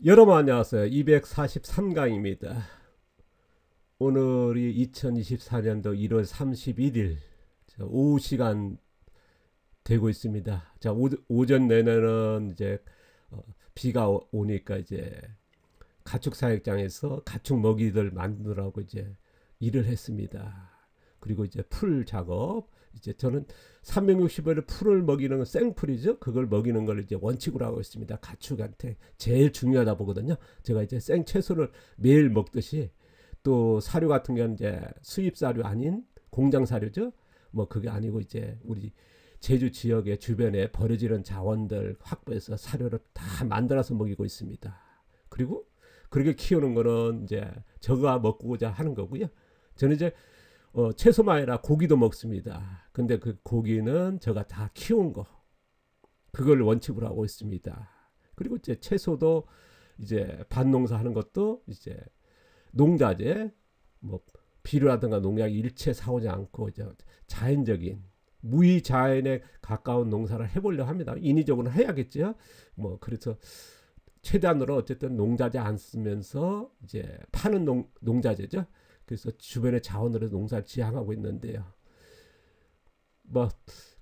여러분 안녕하세요. 243강입니다. 오늘이 2024년도 1월 31일 오후 시간 되고 있습니다. 자, 오전 내내는 이제 비가 오니까 이제 가축 사육장에서 가축 먹이들 만들라고 이제 일을 했습니다. 그리고 이제 풀 작업, 이제 저는 365일 풀을 먹이는 생풀이죠. 그걸 먹이는 걸 이제 원칙으로 하고 있습니다. 가축한테 제일 중요하다 보거든요. 제가 이제 생채소를 매일 먹듯이 또 사료 같은 경우는 이제 수입 사료 아닌 공장 사료죠. 뭐 그게 아니고 이제 우리 제주 지역의 주변에 버려지는 자원들 확보해서 사료를 다 만들어서 먹이고 있습니다. 그리고 그렇게 키우는 거는 이제 저가 먹고자 하는 거고요. 저는 이제 채소만 아니라 고기도 먹습니다. 근데 그 고기는 제가 다 키운 거, 그걸 원칙으로 하고 있습니다. 그리고 이제 채소도 이제 밭농사 하는 것도 이제 농자재, 뭐 비료라든가 농약 일체 사오지 않고 이제 자연적인 무의자연에 가까운 농사를 해보려 합니다. 인위적으로 해야겠죠. 뭐 그래서 최대한으로 어쨌든 농자재 안 쓰면서 이제 파는 농자재죠. 그래서 주변의 자원으로 농사를 지향하고 있는데요. 뭐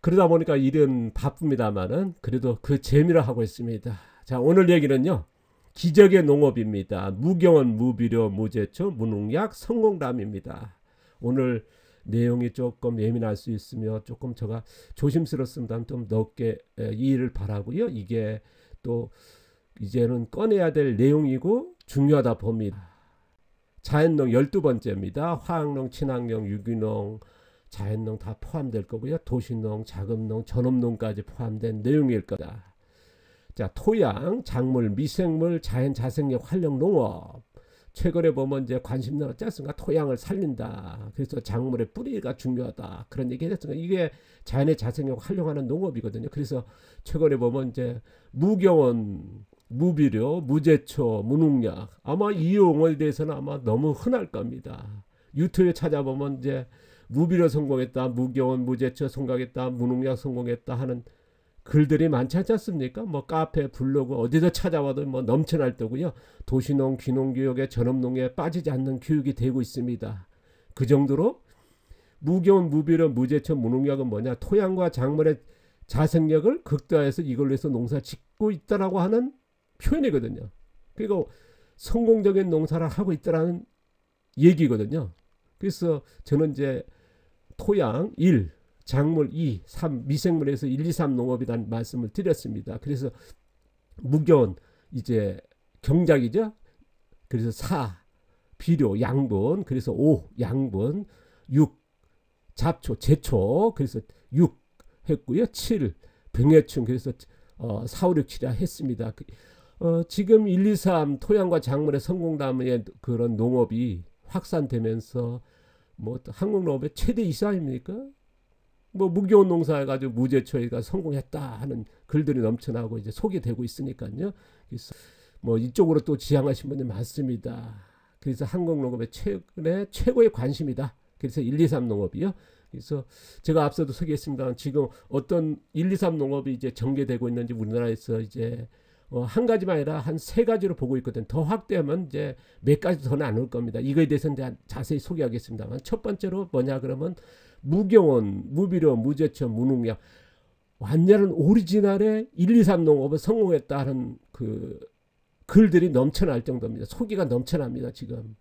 그러다 보니까 일은 바쁩니다만은 그래도 그 재미로 하고 있습니다. 자, 오늘 얘기는요. 기적의 농업입니다. 무경원, 무비료, 무제초, 무농약, 성공담입니다. 오늘 내용이 조금 예민할 수 있으며 조금 제가 조심스럽습니다. 좀 넓게 이해를 바라고요. 이게 또 이제는 꺼내야 될 내용이고 중요하다 봅니다. 자연농 12번째입니다. 화학농, 친환경, 유기농, 자연농 다 포함될 거고요. 도시농, 자급농, 전업농까지 포함된 내용일 거다. 자, 토양, 작물, 미생물, 자연 자생력 활용 농업. 최근에 보면 이제 관심 나왔지 않습니까? 토양을 살린다. 그래서 작물의 뿌리가 중요하다. 그런 얘기 했습니다. 이게 자연의 자생력 활용하는 농업이거든요. 그래서 최근에 보면 이제 무경원, 무비료, 무제초, 무농약, 아마 이 용어에 대해서는 아마 너무 흔할 겁니다. 유튜브에 찾아보면 이제 무비료 성공했다, 무경원, 무제초 성공했다, 무농약 성공했다 하는 글들이 많지 않지 않습니까? 뭐 카페, 블로그 어디서 찾아와도 뭐 넘쳐날 때고요. 도시농, 귀농교육에 전업농에 빠지지 않는 교육이 되고 있습니다. 그 정도로 무경원, 무비료, 무제초, 무농약은 뭐냐? 토양과 작물의 자생력을 극대화해서 이걸로 해서 농사 짓고 있다라고 하는 표현이거든요. 그리고 성공적인 농사를 하고 있다라는 얘기거든요. 그래서 저는 이제 토양 1, 작물 2, 3, 미생물에서 1, 2, 3 농업이라는 말씀을 드렸습니다. 그래서 무견 이제 경작이죠. 그래서 4, 비료 양분, 그래서 5, 양분, 6, 잡초, 제초, 그래서 6 했고요. 7, 병해충, 그래서 4, 5, 6, 7이 했습니다. 지금 1, 2, 3 토양과 작물의 성공담의 그런 농업이 확산되면서 뭐 한국 농업의 최대 이사입니까? 뭐 무교원 농사해가지고 무제초가 성공했다 하는 글들이 넘쳐나고 이제 소개되고 있으니까요. 그래서 뭐 이쪽으로 또 지향하신 분이 많습니다. 그래서 한국 농업의 최근에 최고의 관심이다. 그래서 1, 2, 3 농업이요. 그래서 제가 앞서도 소개했습니다. 지금 어떤 1, 2, 3 농업이 이제 전개되고 있는지 우리나라에서 이제 한 가지만 아니라 한 세 가지로 보고 있거든. 더 확대하면 이제 몇 가지 더 나눌 겁니다. 이거에 대해서는 이제 자세히 소개하겠습니다만 첫 번째로 뭐냐 그러면 무경원, 무비료, 무제초, 무농약 완전한 오리지널의 1, 2, 3 농업을 성공했다는 그 글들이 넘쳐날 정도입니다. 소개가 넘쳐납니다. 지금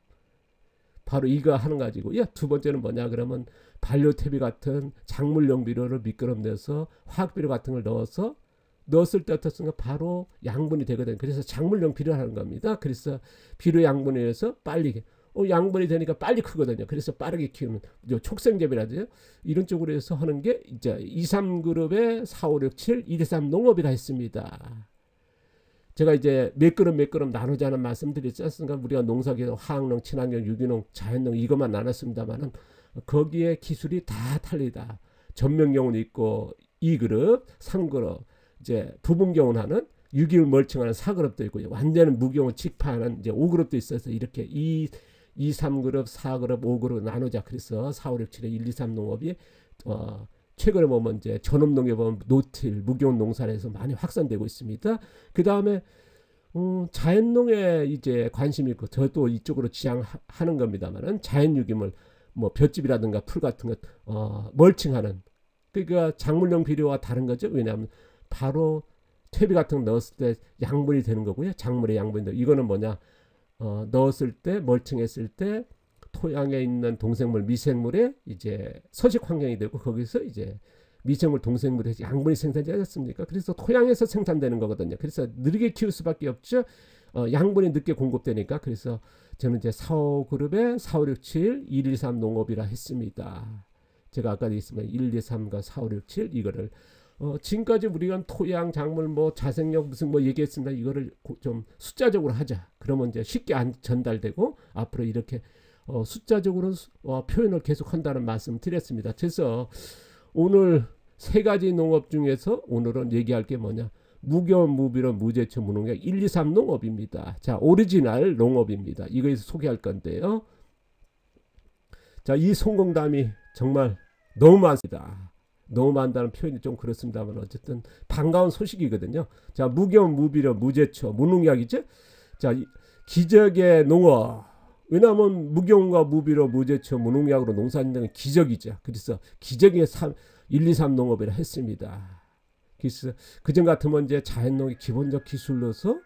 바로 이거 하는 가지고요. 두 번째는 뭐냐 그러면 반려태비 같은 작물용 비료를 미끄럼내서 화학비료 같은 걸 넣었을 때 어떻습니까? 바로 양분이 되거든요. 그래서 작물용 비료하는 겁니다. 그래서 비료 양분에 의해서 빨리 양분이 되니까 빨리 크거든요. 그래서 빠르게 키우는 촉생재배라든지 이런 쪽으로 해서 하는 게 이제 2, 3그룹의 4, 5, 6, 7, 1, 2, 3 농업이라 했습니다. 제가 이제 몇 그룹 나누자는 말씀 드렸지 않습니까? 우리가 농사기에서 화학농, 친환경, 유기농, 자연농 이것만 나눴습니다만은 거기에 기술이 다 탈리다. 전면경은 있고 2그룹, 3그룹, 이제 부분경운하는 유기물 멀칭하는 4그룹도 있고요. 완전히 무경운 직파하는 이제 5그룹도 있어서 이렇게 2, 3그룹, 4그룹, 5그룹 나누자. 그래서 4, 5, 6, 7의 1, 2, 3 농업이 최근에 보면 이제 전업농에 보면 노틸, 무경운 농사에서 많이 확산되고 있습니다. 그 다음에 자연농에 이제 관심이 있고 저도 이쪽으로 지향하는 겁니다만은 자연유기물 뭐 볏짚이라든가 풀 같은 것 멀칭하는 그러니까 작물용 비료와 다른 거죠. 왜냐하면 바로 퇴비 같은 거 넣었을 때 양분이 되는 거고요. 작물의 양분이 이거는 뭐냐 넣었을 때 멀칭했을 때 토양에 있는 동생물 미생물의 이제 서식 환경이 되고 거기서 이제 미생물 동생물의 양분이 생산되지 않습니까? 그래서 토양에서 생산되는 거거든요. 그래서 느리게 키울 수밖에 없죠. 양분이 늦게 공급되니까. 그래서 저는 이제 4호그룹에 4567 123 농업이라 했습니다. 제가 아까 얘기했지만 1, 2, 3과 4, 5, 6, 7 이거를 지금까지 우리가 토양, 작물, 뭐 자생력 무슨 뭐 얘기했습니다. 이거를 좀 숫자적으로 하자. 그러면 이제 쉽게 전달되고 앞으로 이렇게 숫자적으로 표현을 계속 한다는 말씀 드렸습니다. 그래서 오늘 세 가지 농업 중에서 오늘은 얘기할 게 뭐냐? 무겸, 무비료, 무제초, 무농약 1, 2, 3 농업입니다. 자, 오리지널 농업입니다. 이거에서 소개할 건데요. 자, 이 성공담이 정말 너무 많습니다. 너무 많다는 표현이 좀 그렇습니다만 어쨌든 반가운 소식이거든요. 자, 무겸, 무비료, 무제초, 무농약이죠. 자, 기적의 농업. 왜냐하면 무경과 무비료, 무제초, 무농약으로 농사짓는 기적이죠. 그래서 기적의 1, 2, 3 농업이라 했습니다. 그래서 그전 같으면 이제 자연농의 기본적 기술로서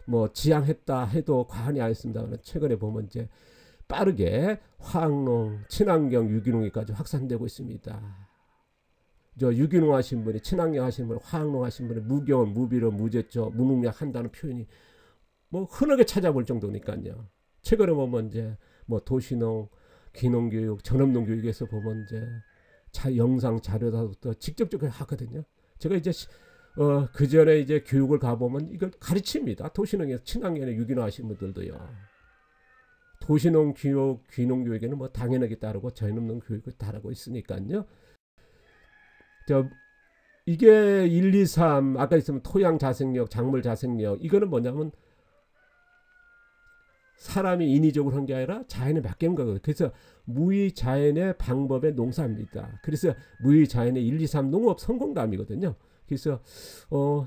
뭐 지향했다 해도 과언이 아니었습니다. 최근에 보면 이제 빠르게 화학농, 친환경, 유기농에까지 확산되고 있습니다. 저 유기농 하신 분이, 친환경 하신 분이, 화학농 하신 분이 무경, 무비료, 무제초, 무농약 한다는 표현이 뭐 흔하게 찾아볼 정도니까요. 최근에 보면 이제 뭐 도시농, 귀농교육, 전업농교육에서 보면 이제 영상 자료도 직접적으로 하거든요. 제가 이제 그 전에 이제 교육을 가보면 이걸 가르칩니다. 도시농에서 친환경에 유기농 하신 분들도요. 도시농 교육, 귀농교육에는 뭐 당연하게 따르고 전업농 교육을 따르고 있으니까요. 이게 1, 2, 3 아까 있으면 토양 자생력, 작물 자생력 이거는 뭐냐면 사람이 인위적으로 한 게 아니라 자연에 맡기는 거거든요. 그래서 무의자연의 방법의 농사입니다. 그래서 무의자연의 1, 2, 3 농업 성공담이거든요. 그래서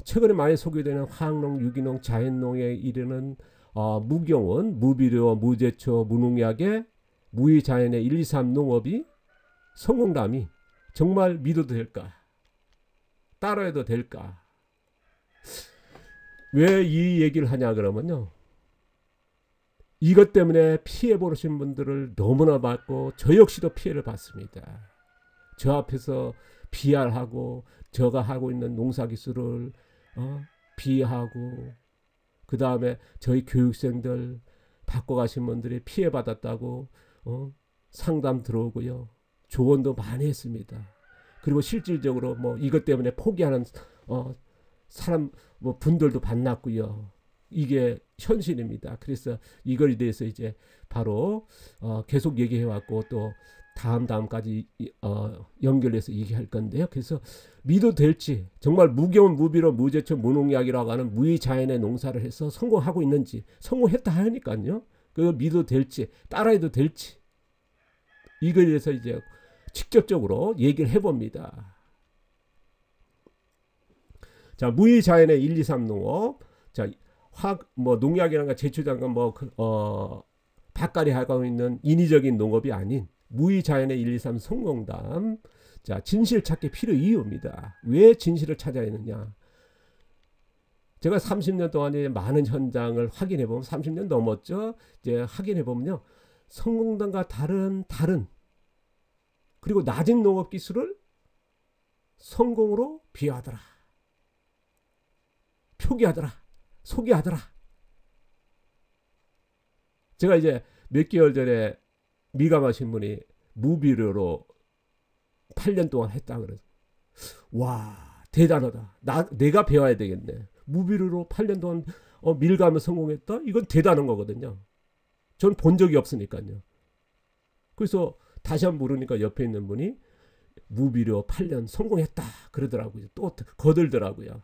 최근에 많이 소개되는 화학농, 유기농, 자연농에 이르는 무경은 무비료, 무제초, 무농약의 무의자연의 1, 2, 3 농업이 성공담이 정말 믿어도 될까? 따라해도 될까? 왜 이 얘기를 하냐 그러면요. 이것 때문에 피해 보신 분들을 너무나 받고 저 역시도 피해를 받습니다. 저 앞에서 비하하고 저가 하고 있는 농사기술을 비하하고 그 다음에 저희 교육생들 바꿔가신 분들이 피해 받았다고 상담 들어오고요. 조언도 많이 했습니다. 그리고 실질적으로 뭐 이것 때문에 포기하는 사람 뭐 분들도 만났고요. 이게 현실입니다. 그래서 이거에 대해서 이제 바로 계속 얘기해 왔고 또 다음까지 연결해서 얘기할 건데요. 그래서 믿어도 될지 정말 무경, 무비료, 무제초, 무농약이라고 하는 무의자연의 농사를 해서 성공하고 있는지 성공했다 하니까요. 그거 믿어도 될지 따라해도 될지 이거에 대해서 이제 직접적으로 얘기를 해봅니다. 자, 무의자연의 1, 2, 3 농업. 자, 뭐 농약이란가 제초장관 밭갈이 하고 있는 인위적인 농업이 아닌 무의자연의 1, 2, 3 성공담. 자, 진실 찾기 필요 이유입니다. 왜 진실을 찾아야 하느냐? 제가 30년 동안에 많은 현장을 확인해 보면 30년 넘었죠. 이제 확인해 보면요. 성공담과 다른 그리고 낮은 농업 기술을 성공으로 비하하더라. 표기하더라. 소개하더라. 제가 이제 몇 개월 전에 미감하신 분이 무비료로 8년 동안 했다 그래서 와 대단하다. 내가 배워야 되겠네. 무비료로 8년 동안 밀감을 성공했다? 이건 대단한 거거든요. 전 본 적이 없으니까요. 그래서 다시 한번 물으니까 옆에 있는 분이 무비료 8년 성공했다 그러더라고요. 또 거들더라고요.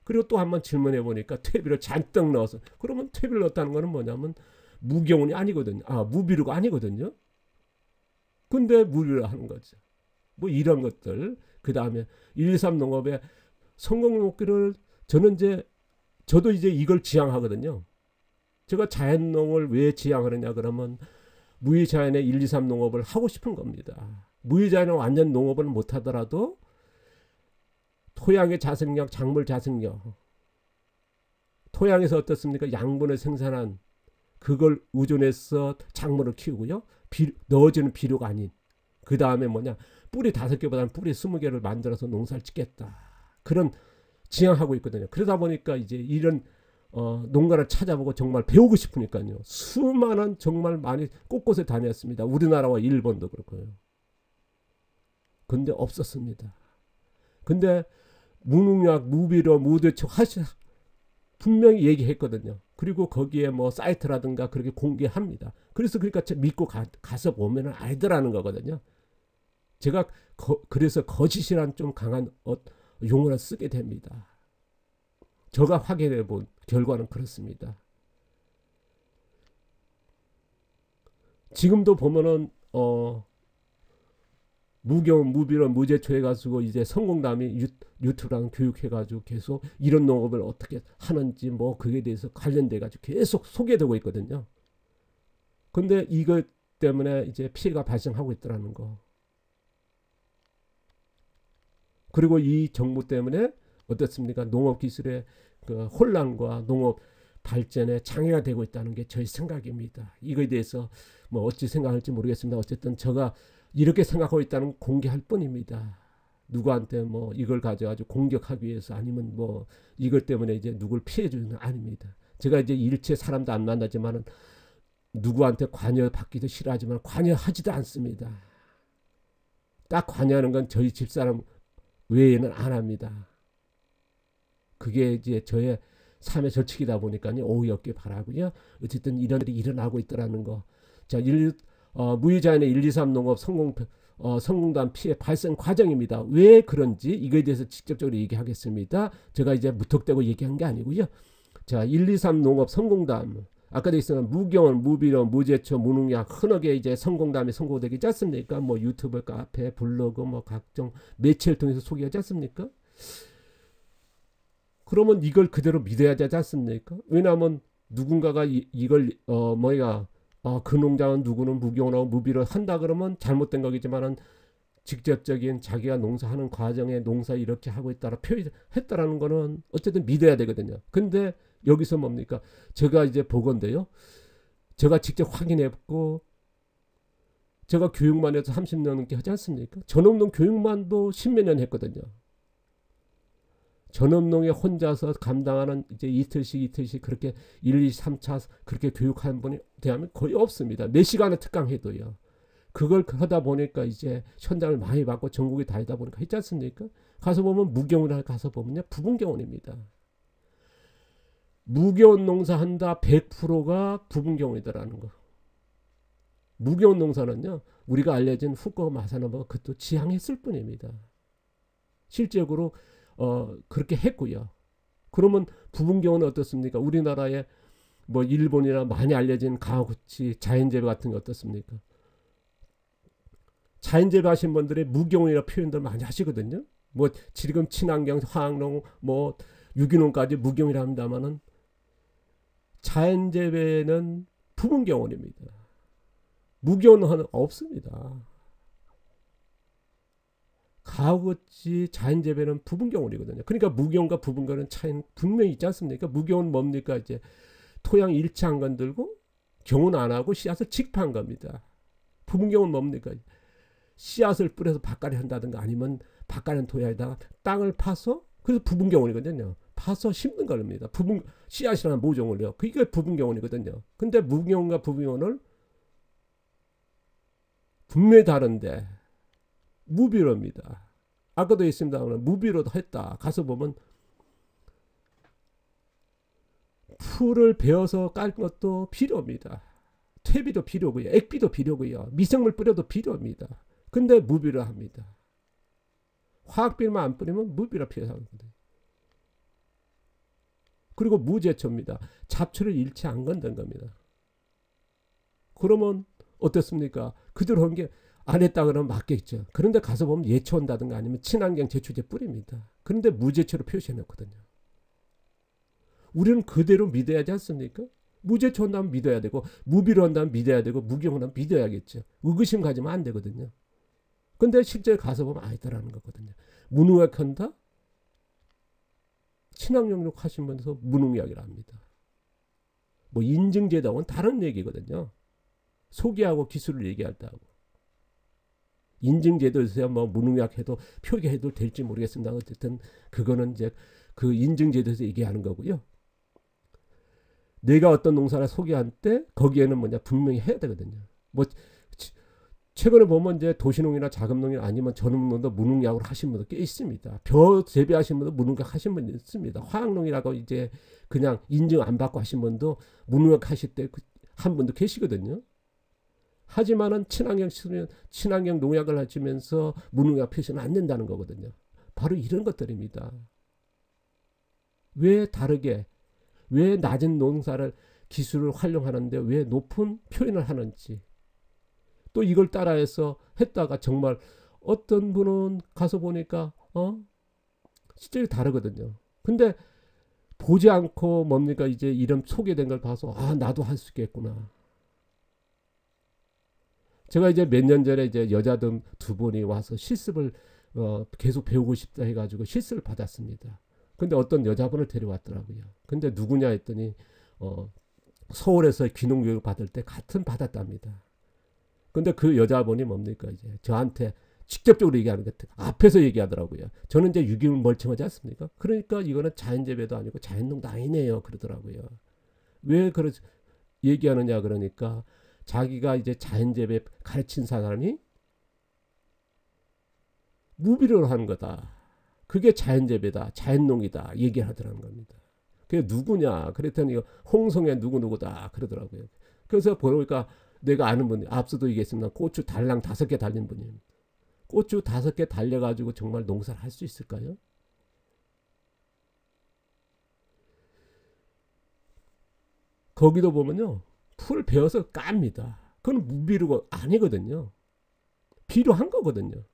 그리고 또 한번 질문해 보니까 퇴비를 잔뜩 넣어서 그러면 퇴비를 넣었다는 거는 뭐냐면 무경운이 아니거든요. 무비료가 아니거든요. 근데 무비료 하는 거죠. 뭐 이런 것들. 그 다음에 1, 2, 3 농업의 성공 목표를 저는 이제 저도 이제 이걸 지향하거든요. 제가 자연농을 왜 지향하느냐 그러면 무의자연의 1, 2, 3 농업을 하고 싶은 겁니다. 무의자연은 완전 농업을 못하더라도 토양의 자생력, 작물 자생력, 토양에서 어떻습니까? 양분을 생산한 그걸 의존해서 작물을 키우고요. 넣어주는 비료가 아닌, 그 다음에 뭐냐, 뿌리 5개보다는 뿌리 20개를 만들어서 농사를 짓겠다. 그런 지향하고 있거든요. 그러다 보니까 이제 이런 농가를 찾아보고 정말 배우고 싶으니까요. 수많은 정말 많이 곳곳에 다녔습니다. 우리나라와 일본도 그렇고요. 근데 없었습니다. 근데 무농약, 무비료, 무대초 분명히 얘기했거든요. 그리고 거기에 뭐 사이트라든가 그렇게 공개합니다. 그래서 그러니까 믿고 가서 보면 알더라는 거거든요. 제가 그래서 거짓이란 좀 강한 용어를 쓰게 됩니다. 제가 확인해 본 결과는 그렇습니다. 지금도 보면은 무경, 무비료, 무제초 해가지고 이제 성공담이 유튜브랑 교육해가지고 계속 이런 농업을 어떻게 하는지 뭐 그에 대해서 관련돼가지고 계속 소개되고 있거든요. 근데 이것 때문에 이제 피해가 발생하고 있더라는 거. 그리고 이 정부 때문에 어떻습니까? 농업 기술의 그 혼란과 농업 발전에 장애가 되고 있다는 게 저희 생각입니다. 이거에 대해서 뭐 어찌 생각할지 모르겠습니다. 어쨌든 제가 이렇게 생각하고 있다는 공개할 뿐입니다. 누구한테 뭐 이걸 가져가지고 공격하기 위해서 아니면 뭐 이것 때문에 이제 누굴 피해 주는 건 아닙니다. 제가 이제 일체 사람도 안 만나지만은 누구한테 관여받기도 싫어하지만 관여하지도 않습니다. 딱 관여하는 건 저희 집사람 외에는 안 합니다. 그게 이제 저의 삶의 절칙이다 보니까요. 오해 없게 바라고요. 어쨌든 이런 일이 일어나고 있더라는 거. 자, 무의자연의 1, 2, 3 농업 성공담 피해 발생 과정입니다. 왜 그런지 이거에 대해서 직접적으로 얘기하겠습니다. 제가 이제 무턱대고 얘기한 게 아니고요. 자, 1, 2, 3 농업 성공담. 아까도 있었던 무경원, 무비료, 무제초, 무농약 흔하게 이제 성공담이 선고되기 있지 않습니까? 뭐 유튜브, 카페, 블로그, 뭐 각종 매체를 통해서 소개하지 않습니까? 그러면 이걸 그대로 믿어야 되지 않습니까? 왜냐하면 누군가가 이걸 그 농장은 누구는 무경원하고 무비료 한다 그러면 잘못된 거겠지만은 직접적인 자기가 농사하는 과정에 농사 이렇게 하고 있다라 표현했다라는 거는 어쨌든 믿어야 되거든요. 근데 여기서 뭡니까? 제가 이제 보건데요. 제가 직접 확인했고 제가 교육만 해도 30년 넘게 하지 않습니까? 전업농 교육만도 10몇 년 했거든요. 전업농에 혼자서 감당하는 이제 이틀씩 그렇게 1, 2, 3차 그렇게 교육하는 분이 대하면 거의 없습니다. 몇 시간을 특강해도요. 그걸 하다 보니까 이제 현장을 많이 받고 전국에 다니다 보니까 했지 않습니까? 가서 보면 무경원에 가서 보면요. 부분경원입니다. 무경원 농사한다 100%가 부분경원이더라는 거. 무경원 농사는요. 우리가 알려진 후꺼 마사나무 그것도 지향했을 뿐입니다. 실제적으로 그렇게 했고요. 그러면 부분경원은 어떻습니까? 우리나라에 뭐 일본이나 많이 알려진 가와구치 자연재배 같은 게 어떻습니까? 자연재배 하신 분들의 무경원이라는 표현들 많이 하시거든요. 뭐 지금 친환경, 화학농, 뭐 유기농까지 무경이라 합니다만은 자연재배는 부분경원입니다. 무경원은 없습니다. 가구치 자연재배는 부분경원이거든요. 그러니까 무경원과 부분경원은 차이는 분명히 있지 않습니까? 무경원은 뭡니까? 이제 토양 일치 안 건들고 경원 안 하고 씨앗을 직파한 겁니다. 부분경원은 뭡니까? 씨앗을 뿌려서 밭갈이 한다든가 아니면 밭갈이 토양에다가 땅을 파서 그래서 부분경원이거든요. 파서 심는 겁니다. 씨앗이라는 모종을요. 그게 부분경원이거든요. 근데 무경원과 부분경원을 분명히 다른데 무비료입니다. 아까도 있습니다만 무비료도 했다. 가서 보면 풀을 베어서 깔 것도 필요합니다. 퇴비도 필요고요. 액비도 필요고요. 미생물 뿌려도 필요합니다. 근데 무비료 합니다. 화학비료만 안 뿌리면 무비료 피해서거든요. 그리고 무제초입니다. 잡초를 일체 안 건든 겁니다. 그러면 어떻습니까? 그대로 한 게 안 했다 그러면 맞겠죠. 그런데 가서 보면 예초한다든가 아니면 친환경 제초제 뿌립니다. 그런데 무제초로 표시해 놓거든요. 우리는 그대로 믿어야 하지 않습니까? 무죄 한다면 믿어야 되고 무비로 한다면 믿어야 되고 무기용을 하면 믿어야겠죠. 의구심 가지면 안 되거든요. 근데 실제 가서 보면 아니더라는 거거든요. 무능력한다? 친환경력 하신 분에서 무능력이라 합니다. 뭐 인증제도는 다른 얘기거든요. 소개하고 기술을 얘기할 때 하고. 인증제도에서야 뭐 무농약해도 표기해도 될지 모르겠습니다. 어쨌든 그거는 이제 그 인증제도에서 얘기하는 거고요. 내가 어떤 농사를 소개할 때 거기에는 뭐냐 분명히 해야 되거든요. 뭐 최근에 보면 이제 도시농이나 자금농이 아니면 전업농도 무농약으로 하신 분도 꽤 있습니다. 벼 재배하신 분도 무농약 하신 분도 있습니다. 화학농이라고 이제 그냥 인증 안 받고 하신 분도 무농약 하실 때 한 분도 계시거든요. 하지만은 친환경 농약을 하시면서 무농약 표시는 안 된다는 거거든요. 바로 이런 것들입니다. 왜 다르게, 왜 낮은 농사를 기술을 활용하는데 왜 높은 표현을 하는지. 또 이걸 따라해서 했다가 정말 어떤 분은 가서 보니까 실제로 다르거든요. 근데 보지 않고 뭡니까 이제 이런 소개된 걸 봐서 아 나도 할 수 있겠구나. 제가 이제 몇 년 전에 이제 여자들 두 분이 와서 실습을 계속 배우고 싶다 해가지고 실습을 받았습니다. 근데 어떤 여자분을 데려왔더라고요. 근데 누구냐 했더니 서울에서 귀농교육 받을 때 같은 받았답니다. 근데 그 여자분이 뭡니까 이제 저한테 직접적으로 얘기하는 것 앞에서 얘기하더라고요. 저는 이제 유기물 멀쩡하지 않습니까? 그러니까 이거는 자연재배도 아니고 자연농도 아니네요. 그러더라고요. 왜 그러 얘기하느냐 그러니까 자기가 이제 자연재배 가르친 사람이 무비료로 하는 거다. 그게 자연재배다. 자연농이다. 얘기를 하더라는 겁니다. 그게 누구냐? 그랬더니 홍성의 누구누구다. 그러더라고요. 그래서 보니까 내가 아는 분이 앞서도 얘기했습니다. 고추 달랑 5개 달린 분이에요. 고추 5개 달려가지고 정말 농사를 할 수 있을까요? 거기도 보면요. 풀 베어서 깝니다. 그건 무비료가 아니거든요. 필요한 거거든요.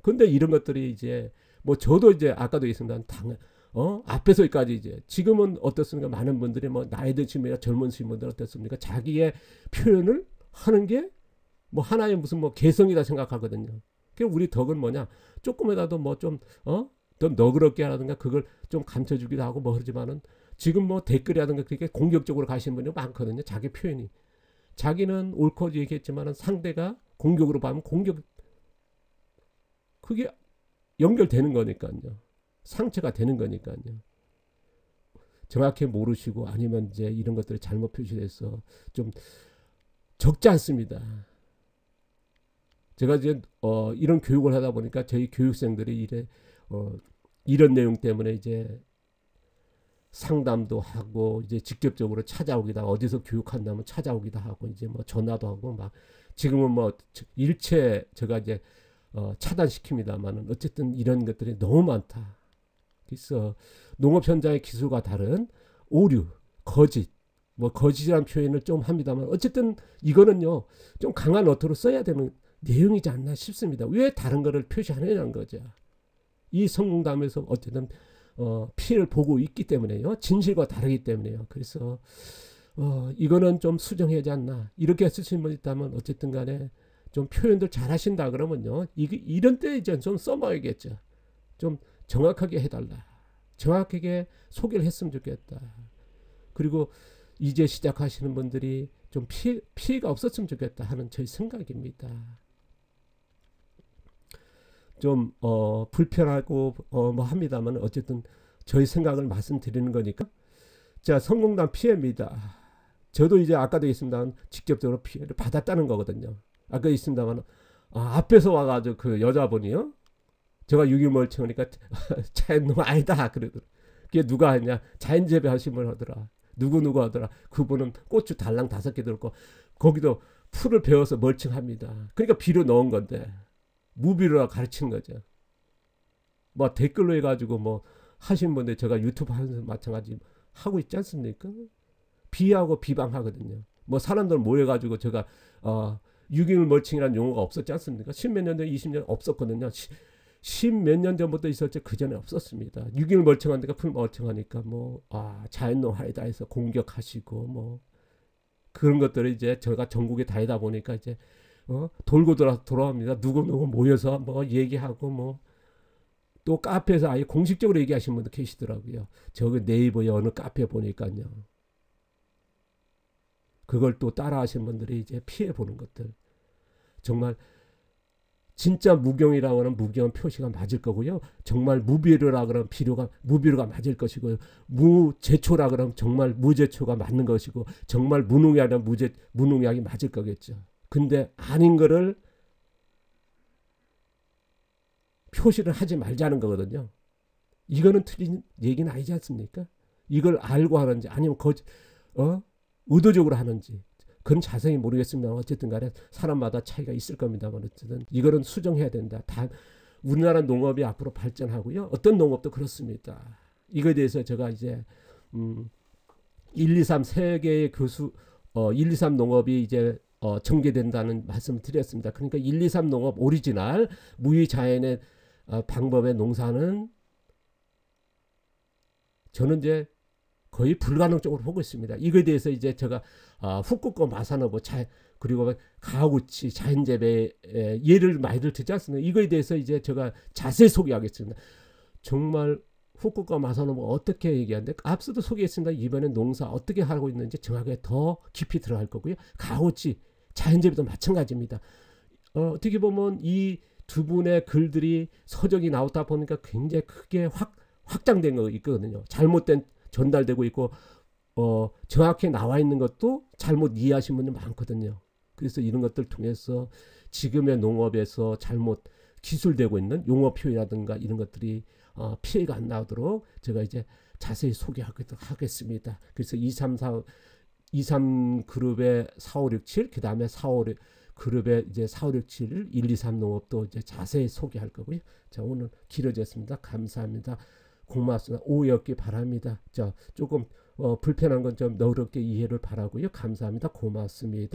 근데 이런 것들이 이제 뭐 저도 이제 아까도 얘기했습니다. 앞에서까지 이제 지금은 어떻습니까? 많은 분들이 뭐 나이 드신 분이나 젊은 분들 어떻습니까? 자기의 표현을 하는 게 뭐 하나의 무슨 뭐 개성이다 생각하거든요. 그 우리 덕은 뭐냐? 조금이라도 뭐 좀 더 너그럽게 하라든가 그걸 좀 감춰주기도 하고 뭐 그러지만은 지금 뭐 댓글이라든가 그렇게 공격적으로 가시는 분이 많거든요. 자기 표현이. 자기는 옳고 얘기했지만은 상대가 공격으로 봐면 공격 그게 연결되는 거니까요. 상처가 되는 거니까요. 정확히 모르시고 아니면 이제 이런 것들이 잘못 표시돼서 좀 적지 않습니다. 제가 이제 이런 교육을 하다 보니까 저희 교육생들이 이런 내용 때문에 이제 상담도 하고 이제 직접적으로 찾아오기도 하고 어디서 교육한다면 찾아오기도 하고 이제 뭐 전화도 하고 막 지금은 뭐 일체 제가 이제 차단시킵니다만은 어쨌든 이런 것들이 너무 많다. 그래서 농업 현장의 기술과 다른 오류, 거짓, 뭐 거짓이라는 표현을 좀 합니다만 어쨌든 이거는요 좀 강한 어투로 써야 되는 내용이지 않나 싶습니다. 왜 다른 거를 표시하느냐는 거죠. 이 성공담에서 어쨌든 피해를 보고 있기 때문에요. 진실과 다르기 때문에요. 그래서 이거는 좀 수정해야 하지 않나. 이렇게 쓰시는 분 있다면 어쨌든 간에 좀 표현들 잘 하신다 그러면요. 이런 때 이제 좀 써봐야겠죠. 좀 정확하게 해달라. 정확하게 소개를 했으면 좋겠다. 그리고 이제 시작하시는 분들이 좀 피해가 없었으면 좋겠다 하는 저희 생각입니다. 좀 불편하고 뭐 합니다만 어쨌든 저희 생각을 말씀드리는 거니까. 자, 성공담 피해입니다. 저도 이제 아까도 있습니다. 직접적으로 피해를 받았다는 거거든요. 아까 있습니다만 앞에서 와가지고 그 여자분이요. 제가 유기물청이니까 자연농 아니다 그러더라. 그게 누가 했냐? 자연재배 하신 분 하더라. 누구 하더라. 그분은 고추 달랑 5개 들었고 거기도 풀을 베어서 멀칭합니다. 그러니까 비료 넣은 건데 무비료라 가르치는 거죠. 뭐 댓글로 해가지고 뭐 하신 분들 제가 유튜브 하면서 마찬가지 하고 있지 않습니까? 비하고 비방하거든요. 뭐 사람들 모여가지고 제가 유기물 멀칭이라는 용어가 없었지 않습니까? 10몇 년 전 20년 없었거든요. 십몇 년 전부터 있었지 그 전에 없었습니다. 6.1 멀쩡한 데가 풀 멀쩡하니까 뭐 자연농하에다 해서 공격하시고 뭐 그런 것들을 이제 제가 전국에 다니다 보니까 이제 돌고 돌아옵니다. 누구 모여서 뭐 얘기하고 뭐 또 카페에서 아예 공식적으로 얘기하시는 분도 계시더라고요. 저기 네이버에 어느 카페 보니까요. 그걸 또 따라 하시는 분들이 이제 피해 보는 것들. 정말 진짜 무경이라고 하는 무경 표시가 맞을 거고요. 정말 무비료라 그러면 무비료가 맞을 것이고요. 무제초라 그러면 정말 무제초가 맞는 것이고 정말 무농약이라면 무농약이 맞을 거겠죠. 근데 아닌 거를 표시를 하지 말자는 거거든요. 이거는 틀린 얘기는 아니지 않습니까? 이걸 알고 하는지 아니면 의도적으로 하는지 그건 자세히 모르겠습니다. 어쨌든 간에 사람마다 차이가 있을 겁니다만 어쨌든 이거는 수정해야 된다. 우리나라 농업이 앞으로 발전하고요. 어떤 농업도 그렇습니다. 이거에 대해서 제가 이제 1, 2, 3 세 개의 1, 2, 3 농업이 이제 전개된다는 말씀을 드렸습니다. 그러니까 1, 2, 3 농업 오리지널 무의자연의 방법의 농사는 저는 이제 거의 불가능적으로 보고 있습니다. 이거에 대해서 이제 제가 후쿠오카 마사노부 그리고 가우치 자연재배 예를 많이 들지 않습니까? 이거에 대해서 이제 제가 자세히 소개하겠습니다. 정말 후쿠오카 마사노부가 어떻게 얘기하는데 앞서도 소개했습니다. 이번에 농사 어떻게 하고 있는지 정확하게 더 깊이 들어갈 거고요. 가우치 자연재배도 마찬가지입니다. 어떻게 보면 이 두 분의 글들이 서적이 나오다 보니까 굉장히 크게 확장된 거 있거든요. 잘못된 전달되고 있고 정확히 나와 있는 것도 잘못 이해하신 분들 많거든요. 그래서 이런 것들 통해서 지금의 농업에서 잘못 기술되고 있는 용어 표현이라든가 이런 것들이 피해가 안 나오도록 제가 이제 자세히 소개하도록 하겠습니다. 그래서 23 그룹의 4567 그 다음에 456 그룹의 이제 4567 123 농업도 이제 자세히 소개할 거고요. 자, 오늘 길어졌습니다. 감사합니다. 고맙습니다. 오해없기 바랍니다. 자, 조금 불편한 건 좀 너그럽게 이해를 바라고요. 감사합니다. 고맙습니다.